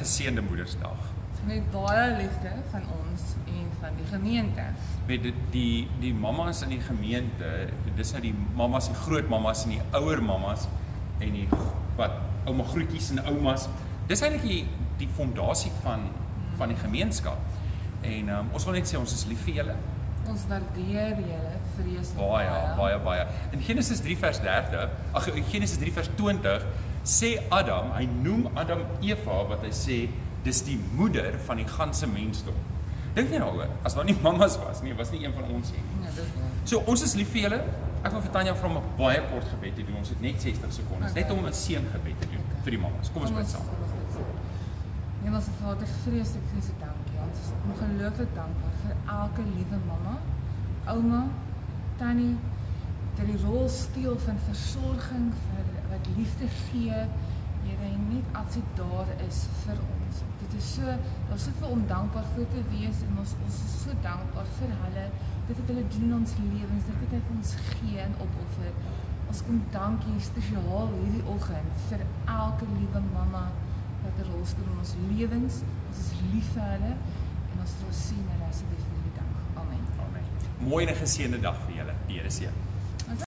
Geseënde Moedersdag. Met baie liefde van ons en van die gemeente. Met die mamas in die gemeente, dis nou die mamas, die groot mamas en die ouer mamas en die ouma groetjies en oumas. Dis eintlik die fondasie van die gemeenskap. En ons wil net sê ons is lief vir julle. Ons waardeer julle vreeslik Baie. In Genesis 3 vers 30, Genesis 3 vers 20 sê Adam, hy noem Adam Eva wat hy sê dis die moeder van die ganse mensdom. Dink jy daaroor? As daar nie mamas was nie, was nie een van ons nie. Ja, dis waar. So ons is lief vir julle. Ek wil vir Tanya vra om 'n baie kort gebed te doen. Ons het net 60 sekondes, net om 'n seëngebed te doen vir die mamas. Kom ons bid saam. Hemelse Vader, vreeslik dankie. Ons is ongelooflik dankbaar vir elke liewe mamma, ouma, tannie, dat die rol speel van versorging, vir wat liefde gee, Here, en net altyd daar is vir ons. Dit is so, daar is soveel om dankbaar voor te wees en ons is so dankbaar vir hulle, dit wat hulle doen in ons lewens, dit wat hy vir ons gee en opoffer. Ons kom dankie spesiaal hierdie oggend vir elke liewe mamma wat 'n rol speel in ons lewens. Ons is lief vir hulle en ons wil sien hulle asseblief vir die dag. Amen. Amen. Mooi en 'n geseënde dag vir julle. Die Here seën.